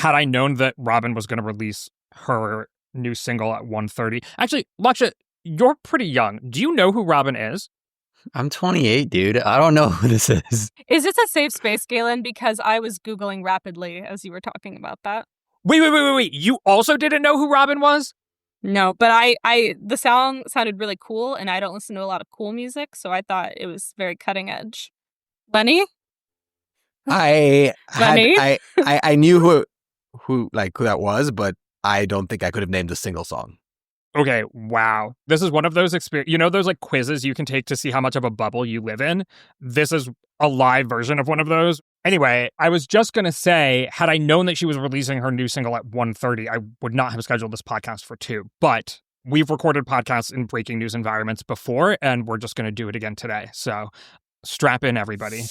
had I known that Robin was going to release her new single at 1:30. Actually, Laksha, you're pretty young. Do you know who Robin is? I'm 28, dude. I don't know who this is. Is this a safe space, Galen? Because I was Googling rapidly as you were talking about that. Wait. You also didn't know who Robin was? No, but the song sounded really cool, and I don't listen to a lot of cool music, so I thought it was very cutting edge. Lenny? I Lenny? knew who that was, but I don't think I could have named a single song. Okay, wow. This is one of those those like quizzes you can take to see how much of a bubble you live in. This is a live version of one of those. Anyway, I was just going to say, had I known that she was releasing her new single at 1:30, I would not have scheduled this podcast for 2. But we've recorded podcasts in breaking news environments before, and we're just going to do it again today. So strap in, everybody.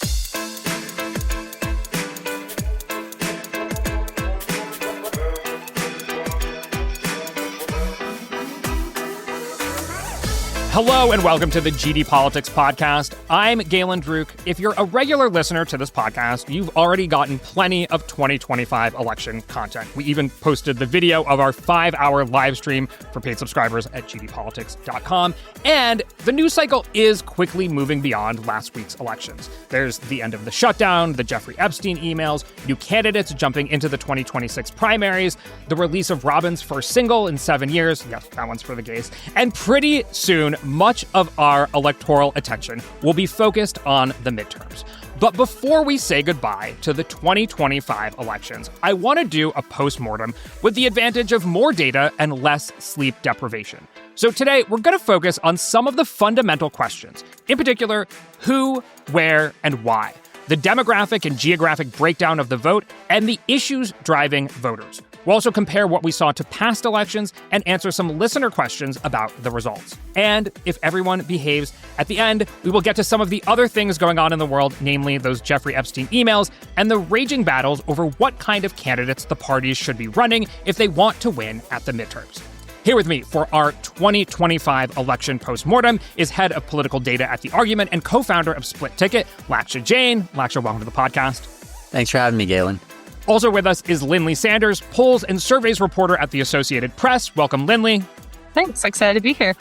Hello and welcome to the GD Politics Podcast. I'm Galen Druk. If you're a regular listener to this podcast, you've already gotten plenty of 2025 election content. We even posted the video of our 5-hour live stream for paid subscribers at gdpolitics.com. And the news cycle is quickly moving beyond last week's elections. There's the end of the shutdown, the Jeffrey Epstein emails, new candidates jumping into the 2026 primaries, the release of Robin's first single in 7 years. Yes, that one's for the gays. And pretty soon, much of our electoral attention will be focused on the midterms. But before we say goodbye to the 2025 elections, I want to do a post-mortem with the advantage of more data and less sleep deprivation. So today, we're going to focus on some of the fundamental questions. In particular, who, where, and why. The demographic and geographic breakdown of the vote, and the issues driving voters. We'll also compare what we saw to past elections and answer some listener questions about the results. And if everyone behaves, at the end, we will get to some of the other things going on in the world, namely those Jeffrey Epstein emails and the raging battles over what kind of candidates the parties should be running if they want to win at the midterms. Here with me for our 2025 election post-mortem is head of political data at The Argument and co-founder of Split Ticket, Laksha Jain. Laksha, welcome to the podcast. Thanks for having me, Galen. Also with us is Lindley Sanders, polls and surveys reporter at the Associated Press. Welcome, Lindley. Thanks. Excited to be here.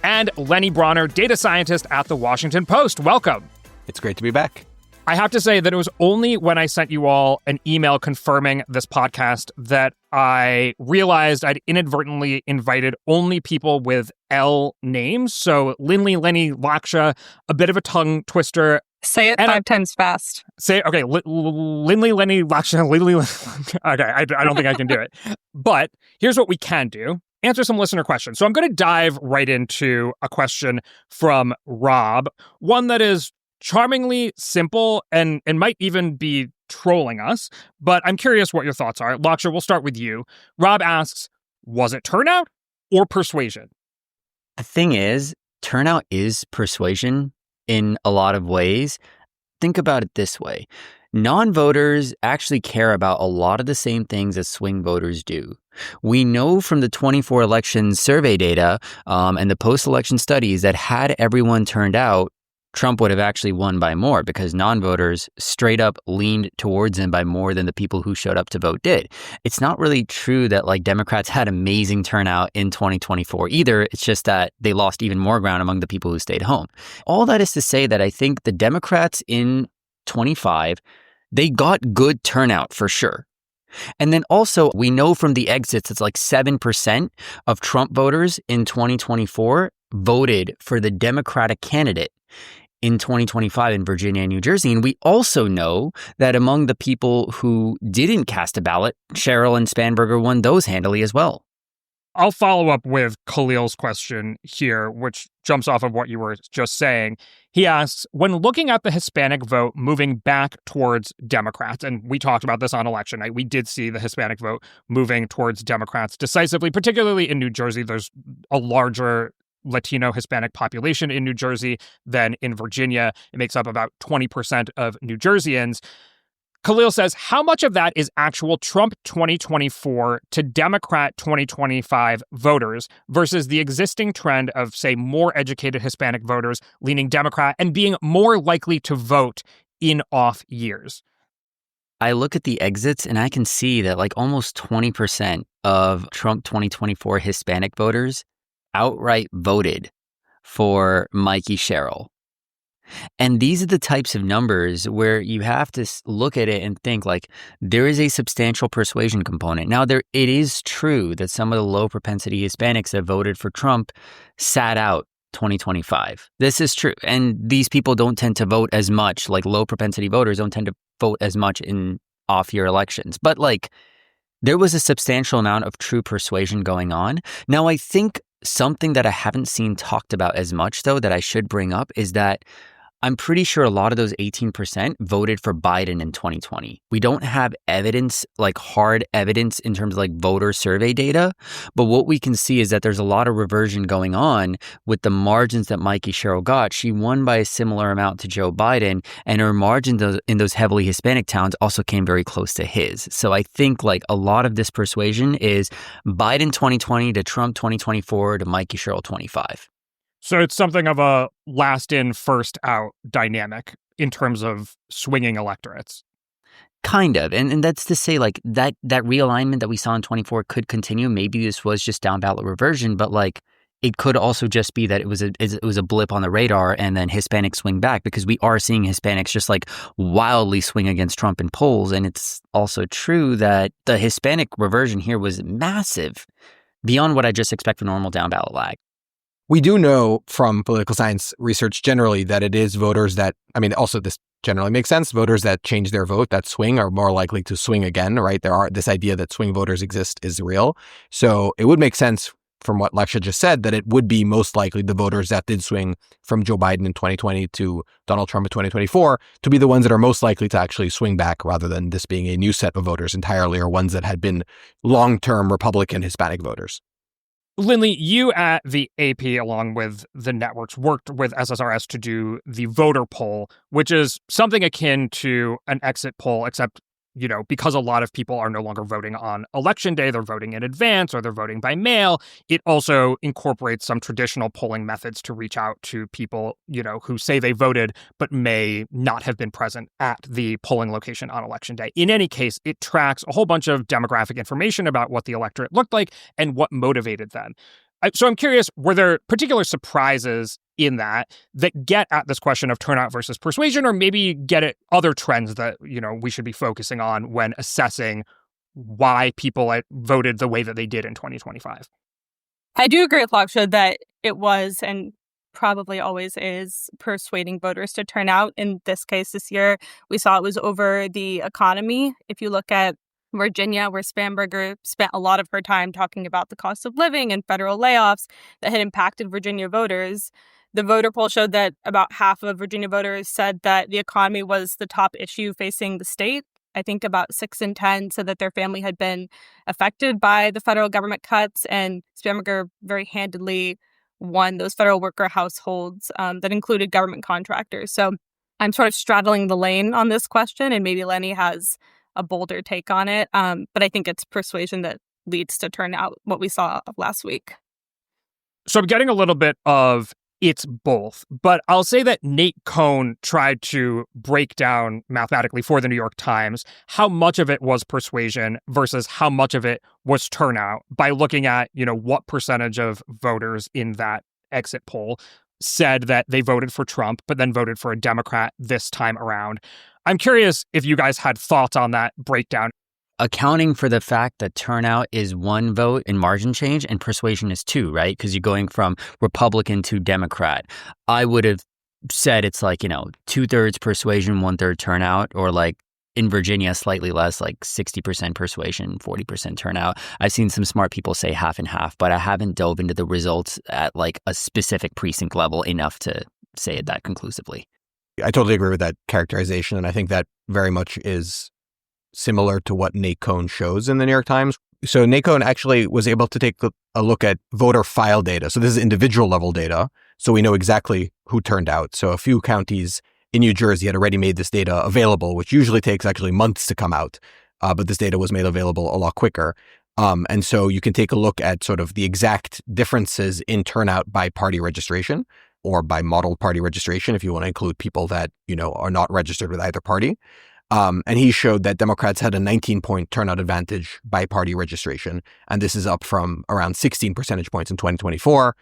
And Lenny Bronner, data scientist at the Washington Post. Welcome. It's great to be back. I have to say that it was only when I sent you all an email confirming this podcast that I realized I'd inadvertently invited only people with L names. So Lindley, Lenny, Laksha, a bit of a tongue twister. Say it 5 times fast. Okay, Lindley, Lenny, Laksha, Lindley. Okay, I don't think I can do it. But here's what we can do. Answer some listener questions. So I'm going to dive right into a question from Rob, one that is charmingly simple and might even be trolling us, but I'm curious what your thoughts are. Laksha, we'll start with you. Rob asks, was it turnout or persuasion? The thing is, turnout is persuasion in a lot of ways. Think about it this way. Non-voters actually care about a lot of the same things as swing voters do. We know from the 24 election survey data and the post-election studies that had everyone turned out, Trump would have actually won by more because non-voters straight up leaned towards him by more than the people who showed up to vote did. It's not really true that Democrats had amazing turnout in 2024 either. It's just that they lost even more ground among the people who stayed home. All that is to say that I think the Democrats in 25, they got good turnout for sure. And then also, we know from the exits, it's 7% of Trump voters in 2024 voted for the Democratic candidate in 2025 in Virginia and New Jersey. And we also know that among the people who didn't cast a ballot, Sherrill and Spanberger won those handily as well. I'll follow up with Khalil's question here, which jumps off of what you were just saying. He asks, when looking at the Hispanic vote moving back towards Democrats, and we talked about this on election night, we did see the Hispanic vote moving towards Democrats decisively, particularly in New Jersey. There's a larger Latino Hispanic population in New Jersey than in Virginia. It makes up about 20% of New Jerseyans. Khalil says, how much of that is actual Trump 2024 to Democrat 2025 voters versus the existing trend of, say, more educated Hispanic voters leaning Democrat and being more likely to vote in off years? I look at the exits and I can see that like almost 20% of Trump 2024 Hispanic voters outright voted for Mikey Sherrill. And these are the types of numbers where you have to look at it and think like there is a substantial persuasion component. Now, it is true that some of the low propensity Hispanics that voted for Trump sat out 2025. This is true. And these people don't tend to vote as much, like low propensity voters don't tend to vote as much in off-year elections. But like there was a substantial amount of true persuasion going on. Now, I think something that I haven't seen talked about as much, though, that I should bring up is that I'm pretty sure a lot of those 18% voted for Biden in 2020. We don't have evidence, like hard evidence in terms of like voter survey data. But what we can see is that there's a lot of reversion going on with the margins that Mikey Sherrill got. She won by a similar amount to Joe Biden, and her margins in those heavily Hispanic towns also came very close to his. So I think like a lot of this persuasion is Biden 2020 to Trump 2024 to Mikey Sherrill 25. So it's something of a last in, first out dynamic in terms of swinging electorates. Kind of. And that's to say like that realignment that we saw in 24 could continue. Maybe this was just down ballot reversion, but like it could also just be that it was a blip on the radar and then Hispanics swing back, because we are seeing Hispanics just like wildly swing against Trump in polls. And it's also true that the Hispanic reversion here was massive beyond what I just expect for normal down ballot lag. We do know from political science research generally that it is voters that, I mean, also this generally makes sense. Voters that change their vote, that swing, are more likely to swing again, right? This idea that swing voters exist is real. So it would make sense from what Leksha just said that it would be most likely the voters that did swing from Joe Biden in 2020 to Donald Trump in 2024 to be the ones that are most likely to actually swing back, rather than this being a new set of voters entirely, or ones that had been long-term Republican Hispanic voters. Lindley, you at the AP, along with the networks, worked with SSRS to do the voter poll, which is something akin to an exit poll, except, you know, because a lot of people are no longer voting on election day, they're voting in advance or they're voting by mail. It also incorporates some traditional polling methods to reach out to people, you know, who say they voted but may not have been present at the polling location on election day. In any case, it tracks a whole bunch of demographic information about what the electorate looked like and what motivated them. So I'm curious, were there particular surprises in that get at this question of turnout versus persuasion, or maybe get at other trends that, you know, we should be focusing on when assessing why people voted the way that they did in 2025? I do agree with Leksha that it was, and probably always is, persuading voters to turn out. In this case, this year, we saw it was over the economy. If you look at Virginia, where Spanberger spent a lot of her time talking about the cost of living and federal layoffs that had impacted Virginia voters, the voter poll showed that about half of Virginia voters said that the economy was the top issue facing the state. I think about 6 in 10 said that their family had been affected by the federal government cuts, and Spanberger very handedly won those federal worker households that included government contractors. So I'm sort of straddling the lane on this question, and maybe Lenny has a bolder take on it. But I think it's persuasion that leads to turnout, what we saw last week. So I'm getting a little bit of it's both, but I'll say that Nate Cohn tried to break down mathematically for the New York Times how much of it was persuasion versus how much of it was turnout by looking at, you know, what percentage of voters in that exit poll said that they voted for Trump, but then voted for a Democrat this time around. I'm curious if you guys had thoughts on that breakdown. Accounting for the fact that turnout is 1 vote in margin change and persuasion is 2, right? Because you're going from Republican to Democrat. I would have said it's like, you know, 2/3 persuasion, 1/3 turnout, or like in Virginia, slightly less, like 60% persuasion, 40% turnout. I've seen some smart people say half and half, but I haven't dove into the results at like a specific precinct level enough to say it that conclusively. I totally agree with that characterization, and I think that very much is similar to what Nate Cohn shows in the New York Times. So Nate Cohn actually was able to take a look at voter file data. So this is individual level data, so we know exactly who turned out. So a few counties in New Jersey had already made this data available, which usually takes actually months to come out, but this data was made available a lot quicker. And so you can take a look at sort of the exact differences in turnout by party registration, or by model party registration, if you want to include people that, you know, are not registered with either party. And he showed that Democrats had a 19-point turnout advantage by party registration. And this is up from around 16 percentage points in 2024.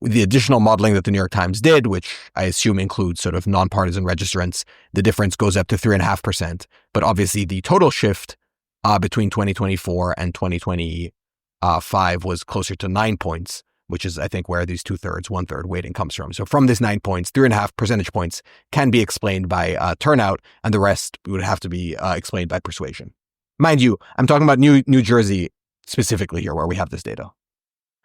With the additional modeling that the New York Times did, which I assume includes sort of nonpartisan registrants, the difference goes up to 3.5%. But obviously the total shift between 2024 and 2025 was closer to 9 points, which is, I think, where these 2/3, 1/3 weighting comes from. So from this 9 points, 3.5 percentage points can be explained by turnout, and the rest would have to be explained by persuasion. Mind you, I'm talking about New Jersey specifically here, where we have this data.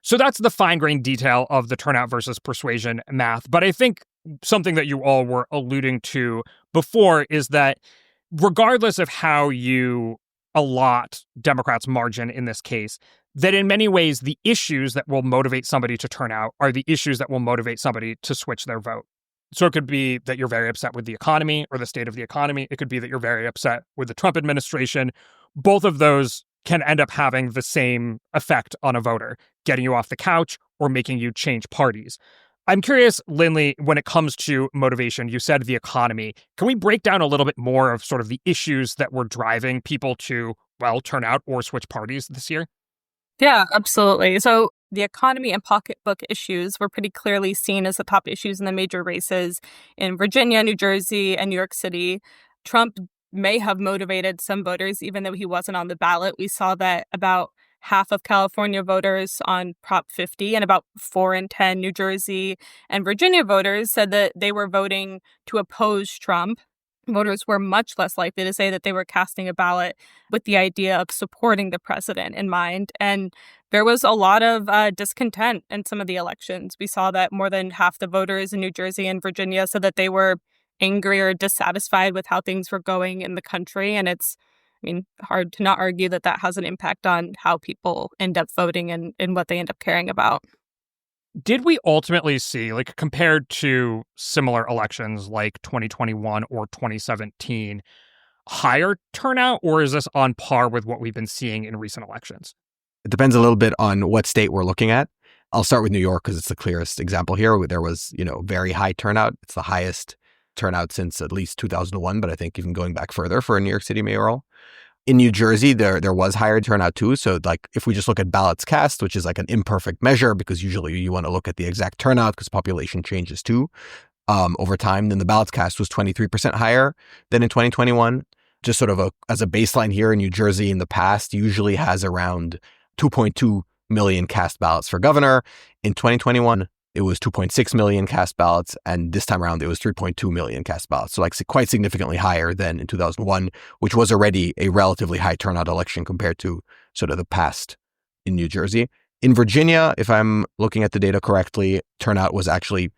So that's the fine-grained detail of the turnout versus persuasion math. But I think something that you all were alluding to before is that regardless of how you allot Democrats' margin in this case, that in many ways the issues that will motivate somebody to turn out are the issues that will motivate somebody to switch their vote. So it could be that you're very upset with the economy or the state of the economy. It could be that you're very upset with the Trump administration. Both of those can end up having the same effect on a voter, getting you off the couch or making you change parties. I'm curious, Lindley, when it comes to motivation, you said the economy. Can we break down a little bit more of sort of the issues that were driving people to, well, turn out or switch parties this year? Yeah, absolutely. So the economy and pocketbook issues were pretty clearly seen as the top issues in the major races in Virginia, New Jersey, and New York City. Trump may have motivated some voters, even though he wasn't on the ballot. We saw that about half of California voters on Prop 50 and about 4 in 10 New Jersey and Virginia voters said that they were voting to oppose Trump. Voters were much less likely to say that they were casting a ballot with the idea of supporting the president in mind. And there was a lot of discontent in some of the elections. We saw that more than half the voters in New Jersey and Virginia said that they were angry or dissatisfied with how things were going in the country. And it's, hard to not argue that that has an impact on how people end up voting and what they end up caring about. Did we ultimately see, like compared to similar elections like 2021 or 2017, higher turnout, or is this on par with what we've been seeing in recent elections? It depends a little bit on what state we're looking at. I'll start with New York because it's the clearest example here. There was, very high turnout. It's the highest turnout since at least 2001, but I think even going back further for a New York City mayoral. In New Jersey, there was higher turnout too. So like if we just look at ballots cast, which is like an imperfect measure because usually you want to look at the exact turnout because population changes too over time, then the ballots cast was 23% higher than in 2021. Just sort of as a baseline here in New Jersey in the past usually has around 2.2 million cast ballots for governor. In 2021, it was 2.6 million cast ballots, and this time around it was 3.2 million cast ballots. So like quite significantly higher than in 2001, which was already a relatively high turnout election compared to sort of the past in New Jersey. In Virginia, if I'm looking at the data correctly, turnout was actually,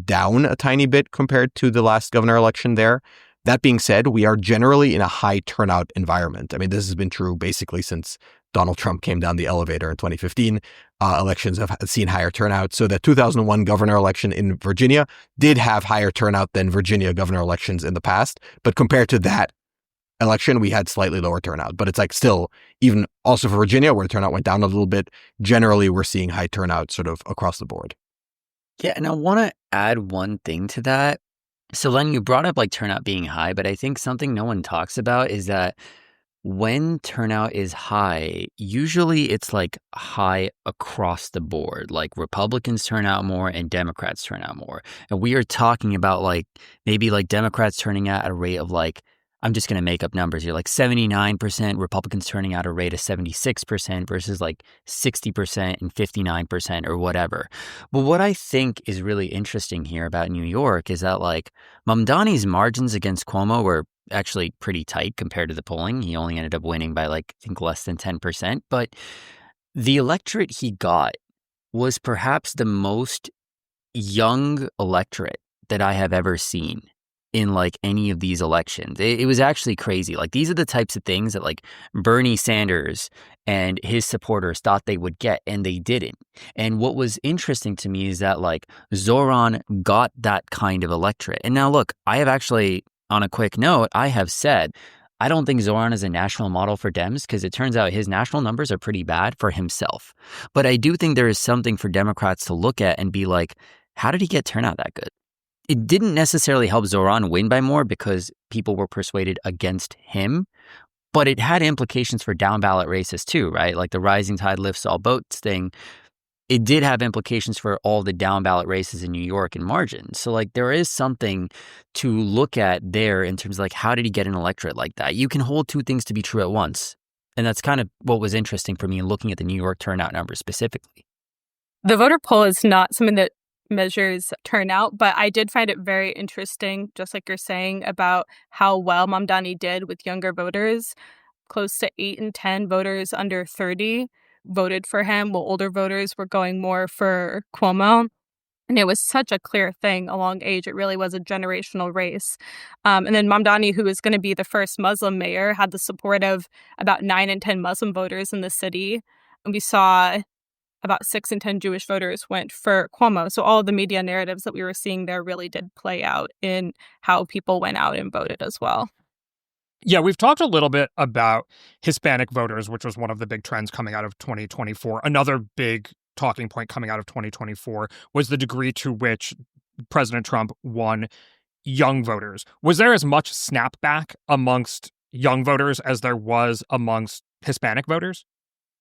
down a tiny bit compared to the last governor election there. That being said, we are generally in a high turnout environment. This has been true basically since Donald Trump came down the elevator in 2015. Elections have seen higher turnout. So the 2001 governor election in Virginia did have higher turnout than Virginia governor elections in the past. But compared to that election, we had slightly lower turnout. But it's like still, even also for Virginia, where the turnout went down a little bit, generally we're seeing high turnout sort of across the board. Yeah, and I want to add one thing to that. So Len, you brought up like turnout being high, but I think something no one talks about is that when turnout is high, usually it's like high across the board. Like Republicans turn out more and Democrats turn out more. And we are talking about like maybe like Democrats turning out at a rate of like, I'm just going to make up numbers here, like 79%, Republicans turning out at a rate of 76% versus like 60% and 59% or whatever. But what I think is really interesting here about New York is that like Mamdani's margins against Cuomo were actually pretty tight compared to the polling. He only ended up winning by like, I think less than 10%. But the electorate he got was perhaps the most young electorate that I have ever seen in like any of these elections. It was actually crazy. Like these are the types of things that like Bernie Sanders and his supporters thought they would get and they didn't. And what was interesting to me is that like Zoran got that kind of electorate. And now look, I have actually, on a quick note, I have said, I don't think Zoran is a national model for Dems because it turns out his national numbers are pretty bad for himself. But I do think there is something for Democrats to look at and be like, how did he get turnout that good? It didn't necessarily help Zoran win by more because people were persuaded against him, but it had implications for down ballot races too, right? Like the rising tide lifts all boats thing. It did have implications for all the down ballot races in New York and margin. So like there is something to look at there in terms of like, how did he get an electorate like that? You can hold two things to be true at once. And that's kind of what was interesting for me in looking at the New York turnout numbers specifically. The voter poll is not something that measures turnout, but I did find it very interesting, just like you're saying, about how well Mamdani did with younger voters. Close to 8 in 10 voters under 30 voted for him, while older voters were going more for Cuomo. And it was such a clear thing along age. It really was a generational race. And then Mamdani, who was going to be the first Muslim mayor, had the support of about 9 in 10 Muslim voters in the city. And we saw about 6 in 10 Jewish voters went for Cuomo. So all of the media narratives that we were seeing there really did play out in how people went out and voted as well. Yeah, we've talked a little bit about Hispanic voters, which was one of the big trends coming out of 2024. Another big talking point coming out of 2024 was the degree to which President Trump won young voters. Was there as much snapback amongst young voters as there was amongst Hispanic voters?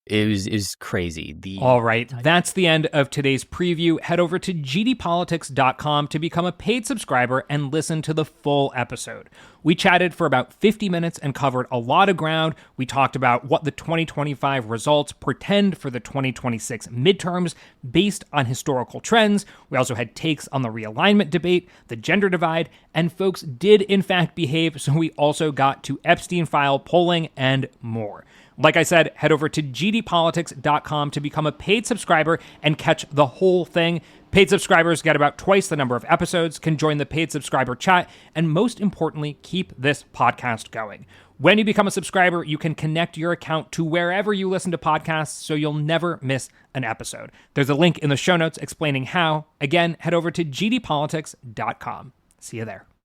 It was crazy. All right, that's the end of today's preview. Head over to gdpolitics.com to become a paid subscriber and listen to the full episode. We chatted for about 50 minutes and covered a lot of ground. We talked about what the 2025 results portend for the 2026 midterms based on historical trends. We also had takes on the realignment debate, the gender divide, and folks did in fact behave, so we also got to Epstein file polling and more. Like I said, head over to gdpolitics.com to become a paid subscriber and catch the whole thing. Paid subscribers get about twice the number of episodes, can join the paid subscriber chat, and most importantly, keep this podcast going. When you become a subscriber, you can connect your account to wherever you listen to podcasts so you'll never miss an episode. There's a link in the show notes explaining how. Again, head over to gdpolitics.com. See you there.